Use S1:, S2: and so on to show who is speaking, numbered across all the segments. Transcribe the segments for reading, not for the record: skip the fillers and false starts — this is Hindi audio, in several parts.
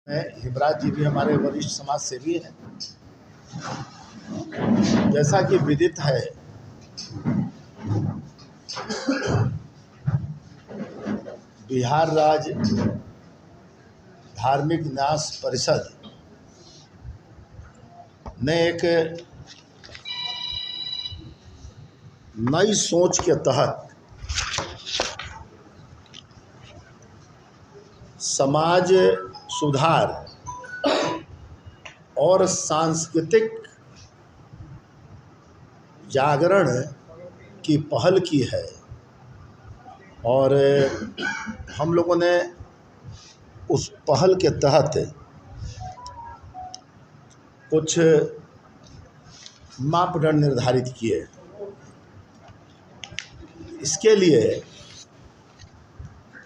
S1: हिमराज जी भी हमारे वरिष्ठ समाज सेवी हैं। जैसा कि विदित है, बिहार राज्य धार्मिक न्यास परिषद ने एक नई सोच के तहत समाज सुधार और सांस्कृतिक जागरण की पहल की है। और हम लोगों ने उस पहल के तहत कुछ मापदंड निर्धारित किए। इसके लिए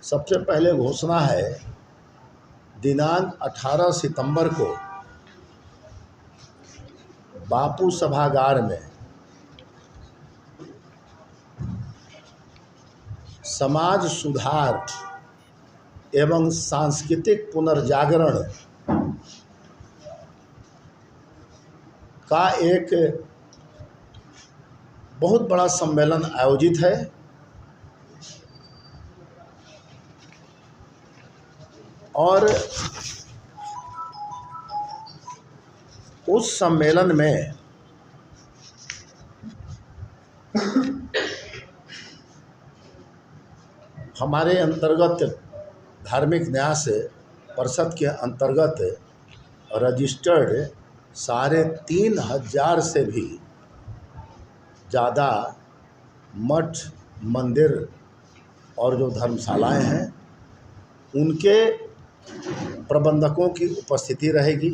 S1: सबसे पहले घोषणा है, दिनांक 18 सितंबर को बापू सभागार में समाज सुधार एवं सांस्कृतिक पुनर्जागरण का एक बहुत बड़ा सम्मेलन आयोजित है। और उस सम्मेलन में हमारे अंतर्गत धार्मिक न्यास परिषद के अंतर्गत रजिस्टर्ड 3,500 से भी ज़्यादा मठ, मंदिर और जो धर्मशालाएं हैं उनके प्रबंधकों की उपस्थिति रहेगी।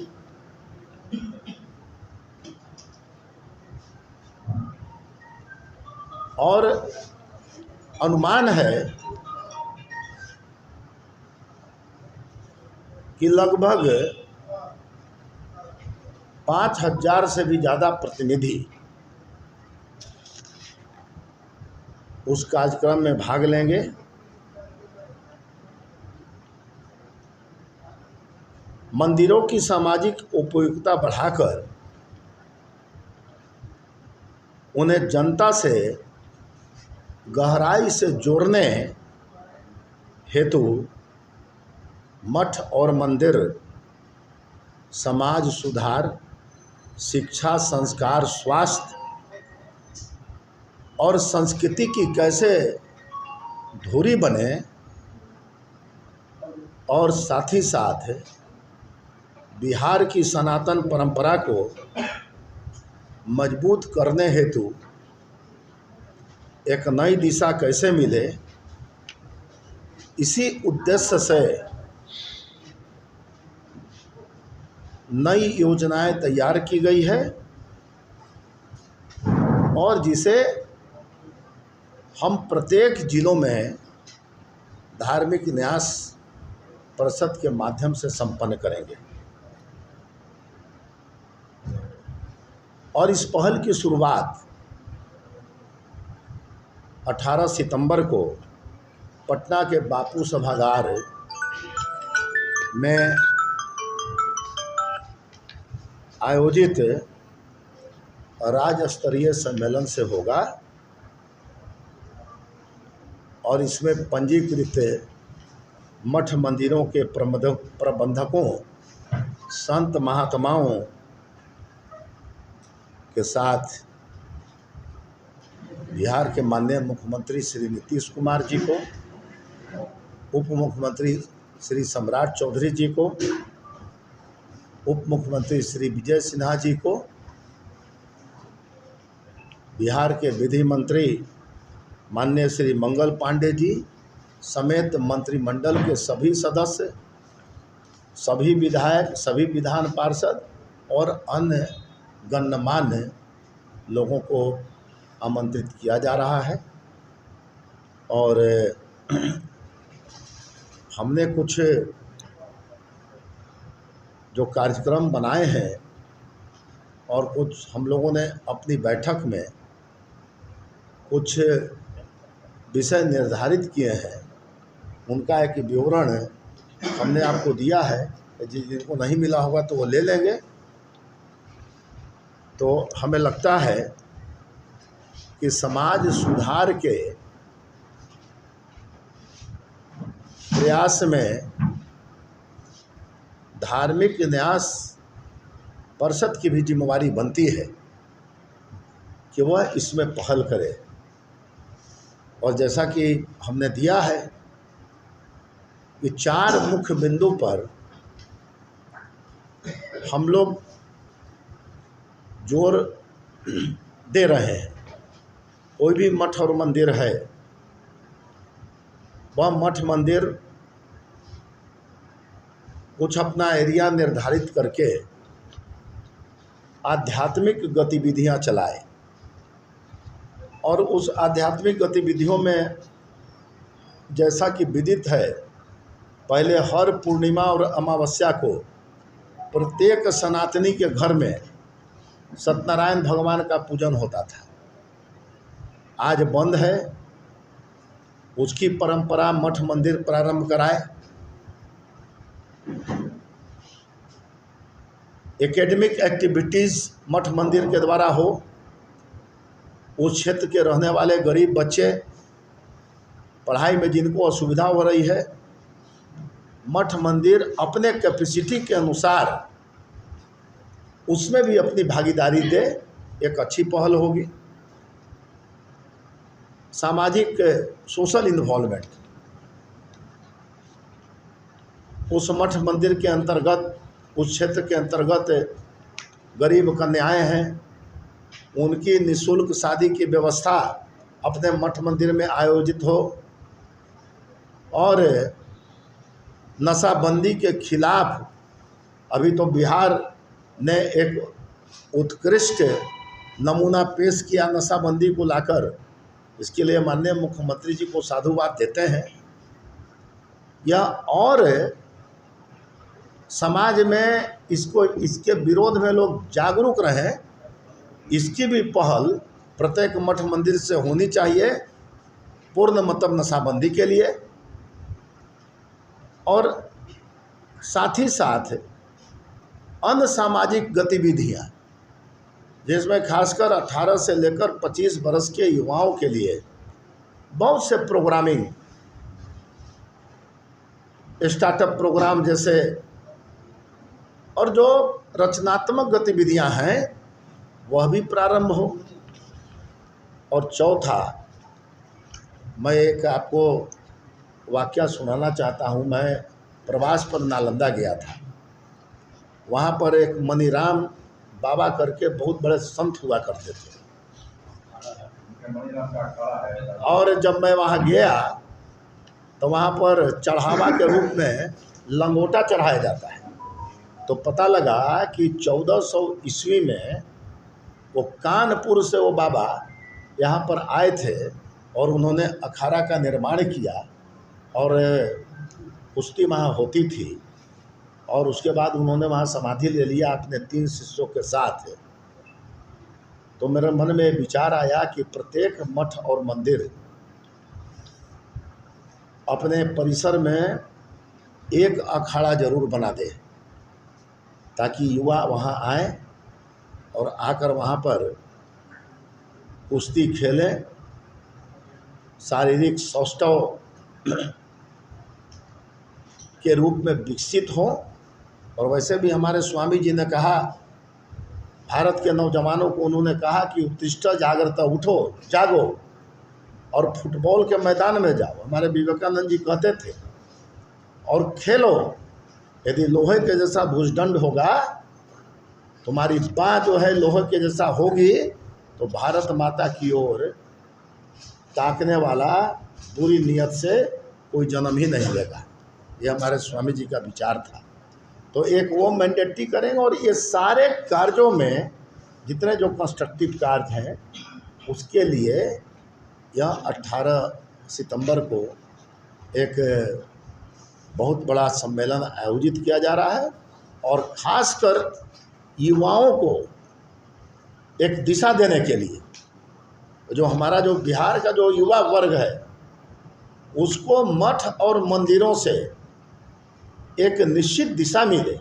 S1: और अनुमान है कि लगभग 5,000 से भी ज़्यादा प्रतिनिधि उस कार्यक्रम में भाग लेंगे। मंदिरों की सामाजिक उपयोगिता बढ़ाकर उन्हें जनता से गहराई से जोड़ने हेतु मठ और मंदिर समाज सुधार, शिक्षा, संस्कार, स्वास्थ्य और संस्कृति की कैसे धुरी बने और साथ ही साथ बिहार की सनातन परंपरा को मजबूत करने हेतु एक नई दिशा कैसे मिले, इसी उद्देश्य से नई योजनाएं तैयार की गई है और जिसे हम प्रत्येक जिलों में धार्मिक न्यास परिषद के माध्यम से संपन्न करेंगे। और इस पहल की शुरुआत 18 सितंबर को पटना के बापू सभागार में आयोजित राज्य स्तरीय सम्मेलन से होगा। और इसमें पंजीकृत मठ मंदिरों के प्रबंधकों, संत महात्माओं के साथ बिहार के माननीय मुख्यमंत्री श्री नीतीश कुमार जी को, उप मुख्यमंत्री श्री सम्राट चौधरी जी को, उप मुख्यमंत्री श्री विजय सिन्हा जी को, बिहार के विधि मंत्री माननीय श्री मंगल पांडे जी समेत मंत्रिमंडल के सभी सदस्य, सभी विधायक, सभी विधान पार्षद और अन्य गणमान्य लोगों को आमंत्रित किया जा रहा है। और हमने कुछ जो कार्यक्रम बनाए हैं और कुछ हम लोगों ने अपनी बैठक में कुछ विषय निर्धारित किए हैं, उनका एक विवरण हमने आपको दिया है। जिनको नहीं मिला होगा तो वो ले लेंगे। तो हमें लगता है कि समाज सुधार के प्रयास में धार्मिक न्यास परिषद की भी जिम्मेवारी बनती है कि वह इसमें पहल करे। और जैसा कि हमने दिया है कि 4 मुख्य बिंदु पर हम लोग जोर दे रहे हैं। कोई भी मठ और मंदिर है, वह मठ मंदिर कुछ अपना एरिया निर्धारित करके आध्यात्मिक गतिविधियां चलाए, और उस आध्यात्मिक गतिविधियों में जैसा कि विदित है, पहले हर पूर्णिमा और अमावस्या को प्रत्येक सनातनी के घर में सत्यनारायण भगवान का पूजन होता था। आज बंद है, उसकी परंपरा मठ मंदिर प्रारंभ कराए। एकेडमिक एक्टिविटीज़ मठ मंदिर के द्वारा हो। उस क्षेत्र के रहने वाले गरीब बच्चे, पढ़ाई में जिनको असुविधा हो रही है, मठ मंदिर अपने कैपेसिटी के अनुसार उसमें भी अपनी भागीदारी दे, एक अच्छी पहल होगी। सामाजिक सोशल इन्वॉल्वमेंट, उस मठ मंदिर के अंतर्गत, उस क्षेत्र के अंतर्गत गरीब कन्याएं हैं, उनकी निःशुल्क शादी की व्यवस्था अपने मठ मंदिर में आयोजित हो। और नशाबंदी के खिलाफ अभी तो बिहार ने एक उत्कृष्ट नमूना पेश किया नशाबंदी को लाकर। इसके लिए माननीय मुख्यमंत्री जी को साधुवाद देते हैं। यह और समाज में इसके विरोध में लोग जागरूक रहें, इसकी भी पहल प्रत्येक मठ मंदिर से होनी चाहिए, पूर्ण मतलब नशाबंदी के लिए। और साथ ही साथ अन्य सामाजिक गतिविधियां, जिसमें खासकर 18 से लेकर 25 वर्ष के युवाओं के लिए बहुत से प्रोग्रामिंग, स्टार्टअप प्रोग्राम जैसे, और जो रचनात्मक गतिविधियां हैं वह भी प्रारंभ हो। और चौथा, मैं एक आपको वाकया सुनाना चाहता हूं। मैं प्रवास पर नालंदा गया था। वहाँ पर एक मनीराम बाबा करके बहुत बड़े संत हुआ करते थे। और जब मैं वहाँ गया तो वहाँ पर चढ़ावा के रूप में लंगोटा चढ़ाया जाता है। तो पता लगा कि 1400 ईस्वी में वो कानपुर से वो बाबा यहाँ पर आए थे और उन्होंने अखाड़ा का निर्माण किया, और कुश्ती वहाँ होती थी। और उसके बाद उन्होंने वहाँ समाधि ले लिया अपने 3 शिष्यों के साथ। तो मेरे मन में विचार आया कि प्रत्येक मठ और मंदिर अपने परिसर में एक अखाड़ा जरूर बना दे, ताकि युवा वहाँ आए और आकर वहाँ पर कुश्ती खेलें, शारीरिक सौष्ठव के रूप में विकसित हों। और वैसे भी हमारे स्वामी जी ने कहा, भारत के नौजवानों को उन्होंने कहा कि उत्तिष्ठ जागृत, उठो जागो और फुटबॉल के मैदान में जाओ। हमारे विवेकानंद जी कहते थे, और खेलो। यदि लोहे के जैसा भुजदंड होगा, तुम्हारी बाँ जो है लोहे के जैसा होगी, तो भारत माता की ओर ताकने वाला बुरी नीयत से कोई जन्म ही नहीं लेगा। ये हमारे स्वामी जी का विचार था। तो एक वो मैंडेटरी करेंगे, और ये सारे कार्यों में जितने जो कंस्ट्रक्टिव कार्य हैं, उसके लिए यह 18 सितंबर को एक बहुत बड़ा सम्मेलन आयोजित किया जा रहा है। और ख़ासकर युवाओं को एक दिशा देने के लिए, जो हमारा जो बिहार का जो युवा वर्ग है, उसको मठ और मंदिरों से एक निश्चित दिशा मिले,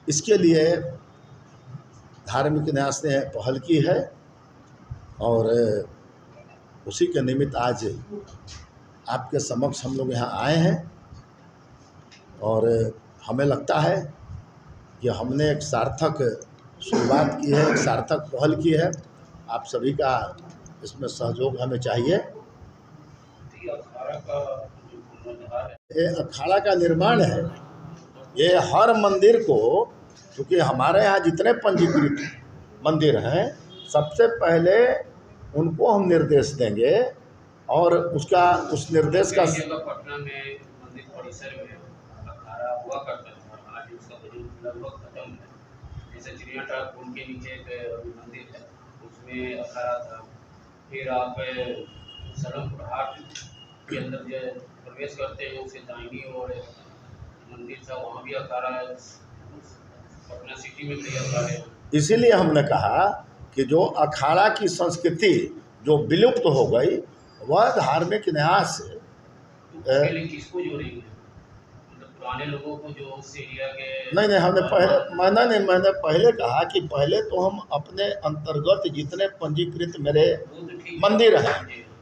S1: इसके लिए धार्मिक न्यास ने पहल की है और उसी के निमित्त आज आपके समक्ष हम लोग यहाँ आए हैं। और हमें लगता है कि हमने एक सार्थक शुरुआत की है, एक सार्थक पहल की है। आप सभी का इसमें सहयोग हमें चाहिए। ये अखाड़ा का निर्माण है, ये हर मंदिर को, क्योंकि हमारे यहाँ जितने पंजीकृत मंदिर हैं सबसे पहले उनको हम निर्देश देंगे और उस निर्देश का
S2: पटना में मंदिर परिसर में अखाड़ा हुआ करता था, आज उसका वजूद लगभग खत्म है। जैसे चिड़ियाघर पुल के नीचे एक मंदिर है, उसमें अखाड़ा था। फिर आप सड़क हाट के अंदर जो प्रवेश करते हैं उससे दाहिनी ओर मंदिर था, वहाँ भी अखाड़ा है। पटना सिटी में भी अखाड़ा है। इसीलिए हमने कहा कि जो अखाड़ा की संस्कृति जो विलुप्त हो गई वह धार्मिक न्यास किसको जोड़ेंगे? मतलब पुराने लोगों को जो उस एरिया के नहीं, मैंने पहले कहा कि पहले तो हम अपने अंतर्गत जितने पंजीकृत मेरे मंदिर हैं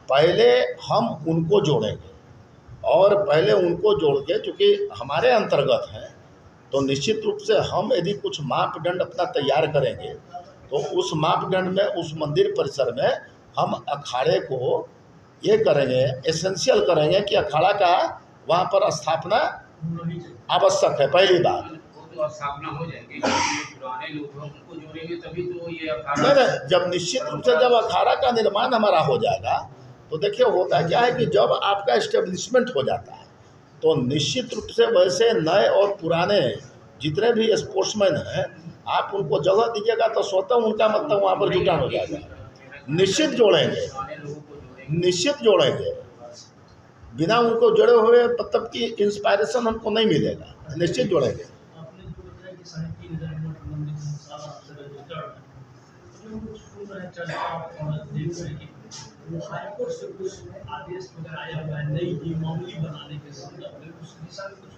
S2: पहले हम उनको जोड़ेंगे, और पहले उनको जोड़ के, चूँकि हमारे अंतर्गत हैं तो निश्चित रूप से हम यदि कुछ मापदंड अपना तैयार करेंगे तो उस मापदंड में उस मंदिर परिसर में हम अखाड़े को ये करेंगे, एसेंशियल करेंगे कि अखाड़ा का वहाँ पर स्थापना आवश्यक है। पहली बात तो स्थापना हो जाएगी, पुराने लोग उनको जोड़ेंगे तभी तो ये अखाड़ा नहीं, जब निश्चित रूप से जब अखाड़ा का निर्माण हमारा हो जाएगा तो देखिए होता क्या है कि जब आपका इस्टेब्लिशमेंट हो जाता है तो निश्चित रूप से वैसे नए और पुराने जितने भी स्पोर्ट्समैन हैं आप उनको जगह दीजिएगा तो स्वतः उनका मतलब वहाँ पर जुटान हो जाएगा। निश्चित जोड़ेंगे, बिना उनको जोड़े हुए मतलब कि इंस्पायरेशन हमको नहीं मिलेगा। निश्चित जोड़ेंगे।
S3: हाईकोर्ट से कुछ आदेश वगैरह आया हुआ है नई नियमावली बनाने के संदर्भ में, उस दिशा में कुछ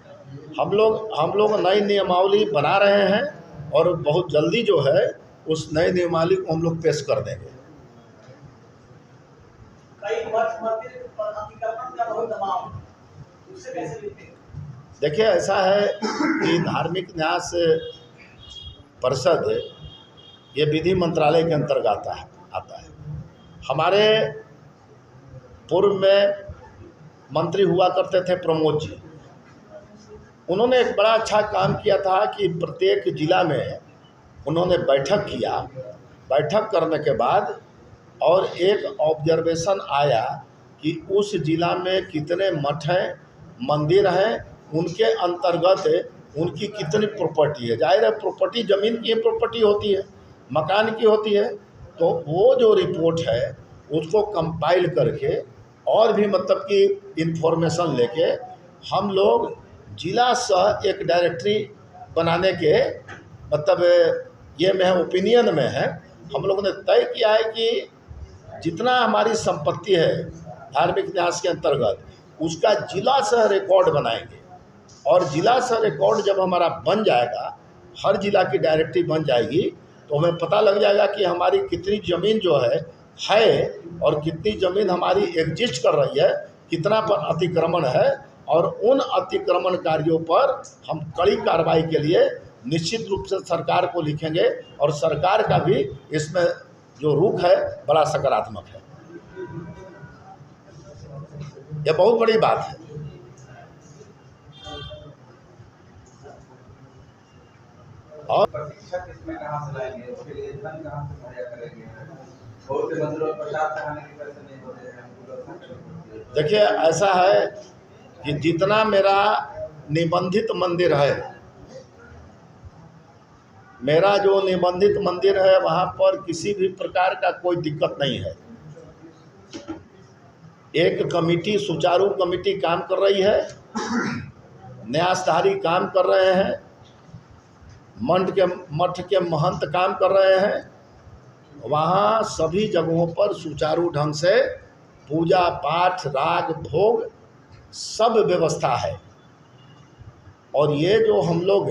S1: हम लोग नई नियमावली बना रहे हैं और बहुत जल्दी जो है उस नई नियमावली को हम लोग पेश कर देंगे। देखिए ऐसा है कि धार्मिक न्यास परिषद ये विधि मंत्रालय के अंतर्गत आता है। हमारे पूर्व में मंत्री हुआ करते थे प्रमोद जी, उन्होंने एक बड़ा अच्छा काम किया था कि प्रत्येक जिला में उन्होंने बैठक किया। बैठक करने के बाद और एक ऑब्जर्वेशन आया कि उस जिला में कितने मठ हैं, मंदिर हैं, उनके अंतर्गत उनकी कितनी प्रॉपर्टी है। जाहिर है प्रॉपर्टी ज़मीन की प्रॉपर्टी होती है, मकान की होती है। तो वो जो रिपोर्ट है उसको कंपाइल करके और भी मतलब कि इन्फॉर्मेशन लेके हम लोग जिला सह एक डायरेक्टरी बनाने के मतलब ये में ओपिनियन में है। हम लोगों ने तय किया है कि जितना हमारी संपत्ति है धार्मिक न्यास के अंतर्गत उसका जिला सह रिकॉर्ड बनाएंगे, और जिला सह रिकॉर्ड जब हमारा बन जाएगा, हर जिला की डायरेक्टरी बन जाएगी, तो हमें पता लग जाएगा कि हमारी कितनी ज़मीन जो है और कितनी ज़मीन हमारी एग्जिस्ट कर रही है, कितना पर अतिक्रमण है, और उन अतिक्रमण कार्यों पर हम कड़ी कार्रवाई के लिए निश्चित रूप से सरकार को लिखेंगे, और सरकार का भी इसमें जो रुख है बड़ा सकारात्मक है। यह बहुत बड़ी बात है। और
S4: प्रशिक्षक इसमें कहाँ से लाएंगे, उसके लिए धन कहाँ से मुहैया करेंगे? बहुत से मंदिरों में प्रसाद चढ़ाने के पैसे नहीं होते हैं।
S1: देखिए ऐसा है कि जितना मेरा निबंधित मंदिर है, मेरा जो निबंधित मंदिर है वहाँ पर किसी भी प्रकार का कोई दिक्कत नहीं है। एक कमेटी सुचारू कमेटी काम कर रही है, न्यासधारी काम कर रहे हैं, मठ के महंत काम कर रहे हैं। वहाँ सभी जगहों पर सुचारू ढंग से पूजा पाठ राग भोग सब व्यवस्था है। और ये जो हम लोग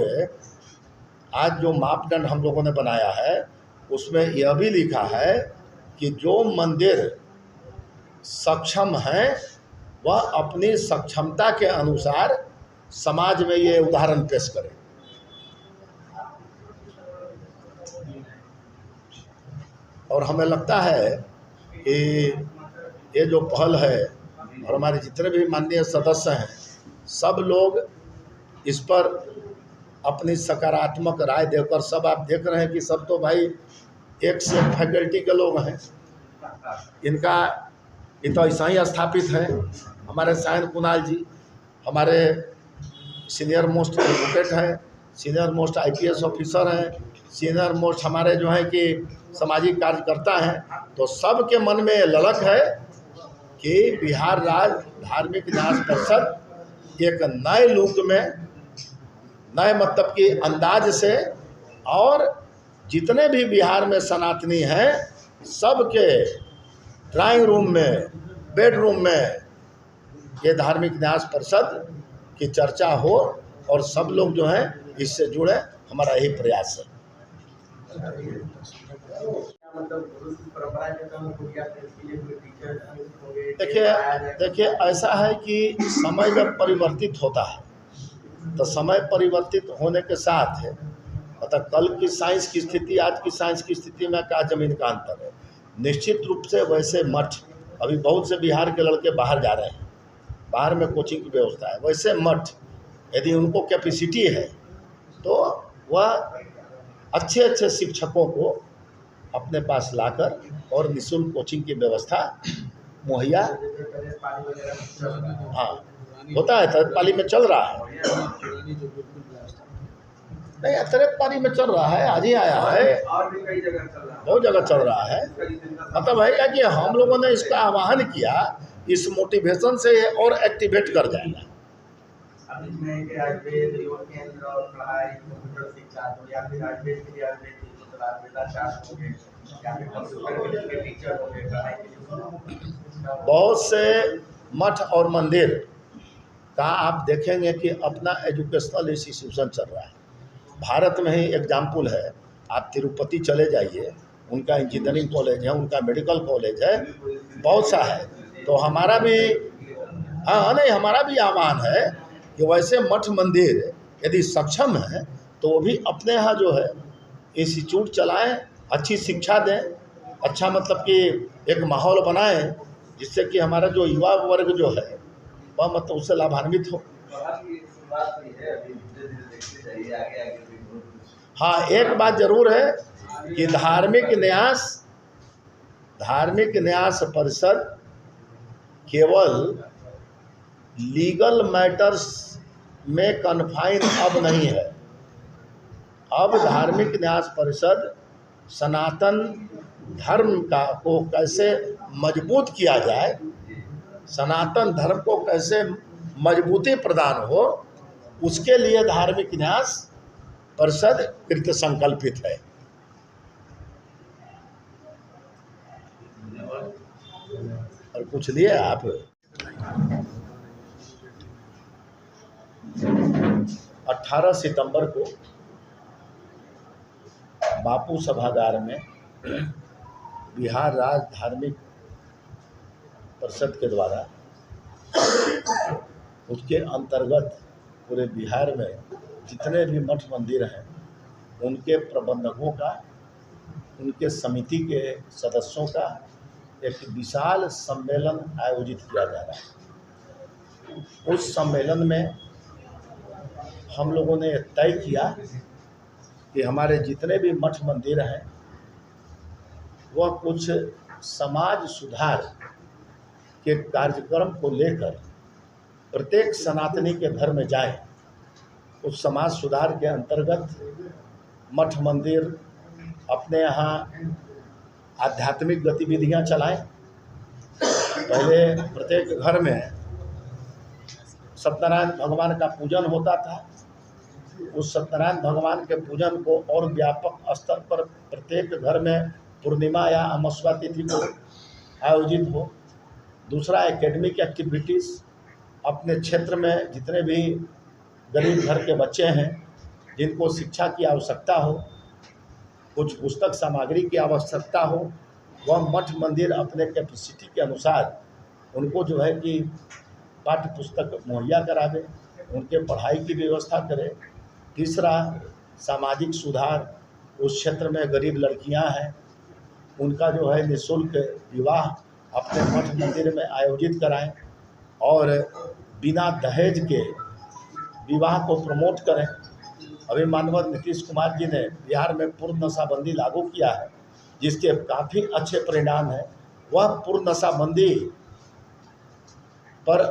S1: आज जो मापदंड हम लोगों ने बनाया है उसमें यह भी लिखा है कि जो मंदिर सक्षम हैं वह अपनी सक्षमता के अनुसार समाज में ये उदाहरण पेश करें। और हमें लगता है कि ये जो पहल है और हमारे जितने भी माननीय सदस्य हैं सब लोग इस पर अपनी सकारात्मक राय देकर, सब आप देख रहे हैं कि सब तो भाई एक से फैकल्टी के लोग हैं, इनका ये तो ऐसा ही स्थापित है। हमारे सायन कुणाल जी हमारे सीनियर मोस्ट एडवोकेट हैं, सीनियर मोस्ट IPS ऑफिसर हैं, सीनियर मोस्ट हमारे जो है कि सामाजिक कार्यकर्ता हैं। तो सबके मन में ललक है कि बिहार राज्य धार्मिक न्यास परिषद एक नए लुक में, नए मतलब कि अंदाज से, और जितने भी बिहार में सनातनी हैं सबके ड्राइंग रूम में, बेडरूम में ये धार्मिक न्यास परिषद की चर्चा हो और सब लोग जो हैं इससे जुड़े। हमारा यही प्रयास है। देखिए ऐसा है कि समय जब परिवर्तित होता है तो समय परिवर्तित होने के साथ है, मतलब कल की साइंस की स्थिति आज की साइंस की स्थिति में क्या ज़मीन का अंतर है। निश्चित रूप से वैसे मठ, अभी बहुत से बिहार के लड़के बाहर जा रहे हैं, बाहर में कोचिंग की व्यवस्था है, वैसे मठ यदि उनको कैपेसिटी है तो वह अच्छे अच्छे शिक्षकों को अपने पास लाकर और निःशुल्क कोचिंग की व्यवस्था मुहैया, हाँ होता है, तरकपाली में चल रहा है, नहीं तरकपाली में चल रहा है, आज ही आया है,
S4: और भी कई जगह चल रहा है,
S1: बहुत जगह चल रहा है। मतलब है कि हम लोगों ने इसका आह्वान किया, इस मोटिवेशन से ये और एक्टिवेट कर जाएगा।
S4: अब इसमें कि आयुर्वेद, योग केंद्र और पढ़ाई, कंप्यूटर शिक्षा, तो या फिर आयुर्वेद के लिए आयुर्वेद हो गए, या फिर कंप्यूटर के टीचर हो गए, पढ़ाई के लिए
S1: बहुत से मठ और मंदिर का आप देखेंगे कि अपना एजुकेशनल इंस्टीट्यूशन चल रहा है। भारत में ही एग्जाम्पल है, आप तिरुपति चले जाइए, उनका इंजीनियरिंग कॉलेज है, उनका मेडिकल कॉलेज है, बहुत सा है। तो हमारा भी हाँ नहीं, हमारा भी आह्वान है कि वैसे मठ मंदिर यदि सक्षम है तो वो भी अपने यहाँ जो है इंस्टीट्यूट चलाएं, अच्छी शिक्षा दें, अच्छा मतलब कि एक माहौल बनाएं जिससे कि हमारा जो युवा वर्ग जो है वह मतलब उससे लाभान्वित हो। हाँ एक बात जरूर है कि धार्मिक न्यास परिषद केवल लीगल मैटर्स में कन्फाइन अब नहीं है। अब धार्मिक न्यास परिषद सनातन धर्म को कैसे मजबूत किया जाए, सनातन धर्म को कैसे मजबूती प्रदान हो, उसके लिए धार्मिक न्यास परिषद कृत संकल्पित है। और कुछ लिए आप 18 सितंबर को बापू सभागार में बिहार राज्य धार्मिक परिषद के द्वारा उसके अंतर्गत पूरे बिहार में जितने भी मठ मंदिर हैं उनके प्रबंधकों का, उनके समिति के सदस्यों का एक विशाल सम्मेलन आयोजित किया जा रहा है। उस सम्मेलन में हम लोगों ने तय किया कि हमारे जितने भी मठ मंदिर हैं वह कुछ समाज सुधार के कार्यक्रम को लेकर प्रत्येक सनातनी के घर में जाएं। उस समाज सुधार के अंतर्गत मठ मंदिर अपने यहाँ आध्यात्मिक गतिविधियां चलाएं। पहले प्रत्येक घर में सत्यनारायण भगवान का पूजन होता था। उस सत्यनारायण भगवान के पूजन को और व्यापक स्तर पर प्रत्येक घर में पूर्णिमा या अमावस्या तिथि को आयोजित हो। दूसरा, एकेडमिक एक्टिविटीज़ अपने क्षेत्र में जितने भी गरीब घर के बच्चे हैं जिनको शिक्षा की आवश्यकता हो, कुछ पुस्तक सामग्री की आवश्यकता हो, वह मठ मंदिर अपने कैपेसिटी के अनुसार उनको जो है कि पाठ्य पुस्तक मुहैया करावे, उनके पढ़ाई की व्यवस्था करे। तीसरा, सामाजिक सुधार, उस क्षेत्र में गरीब लड़कियां हैं उनका जो है निःशुल्क विवाह अपने मठ मंदिर में आयोजित कराएं और बिना दहेज के विवाह को प्रमोट करें। अभी माननीय नीतीश कुमार जी ने बिहार में पूर्ण नशाबंदी लागू किया है, जिसके काफ़ी अच्छे परिणाम हैं। वह पूर्ण नशाबंदी पर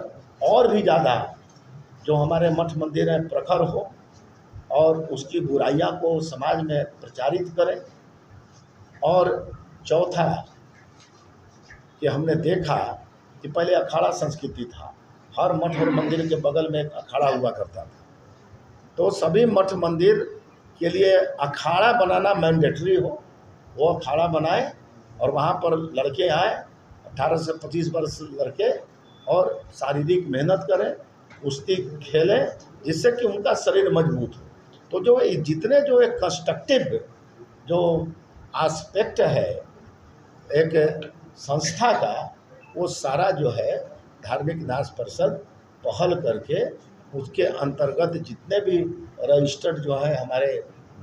S1: और भी ज़्यादा जो हमारे मठ मंदिर हैं प्रखर हो और उसकी बुराइयां को समाज में प्रचारित करें। और चौथा कि हमने देखा कि पहले अखाड़ा संस्कृति था, हर मठ और मंदिर के बगल में एक अखाड़ा हुआ करता था, तो सभी मठ मंदिर के लिए अखाड़ा बनाना मैंडेटरी हो, वो अखाड़ा बनाए और वहाँ पर लड़के आए 18 से 25 वर्ष लड़के और शारीरिक मेहनत करें, कुश्ती खेलें, जिससे कि उनका शरीर मजबूत हो। तो जो जितने जो एक कंस्ट्रक्टिव जो एस्पेक्ट है एक संस्था का, वो सारा जो है धार्मिक न्यास परिषद पहल करके उसके अंतर्गत जितने भी रजिस्टर्ड जो है हमारे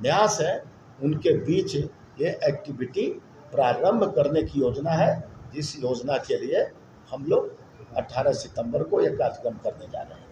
S1: न्यास हैं उनके बीच ये एक्टिविटी प्रारंभ करने की योजना है। जिस योजना के लिए हम लोग 18 सितंबर को एक कार्यक्रम करने जा रहे हैं।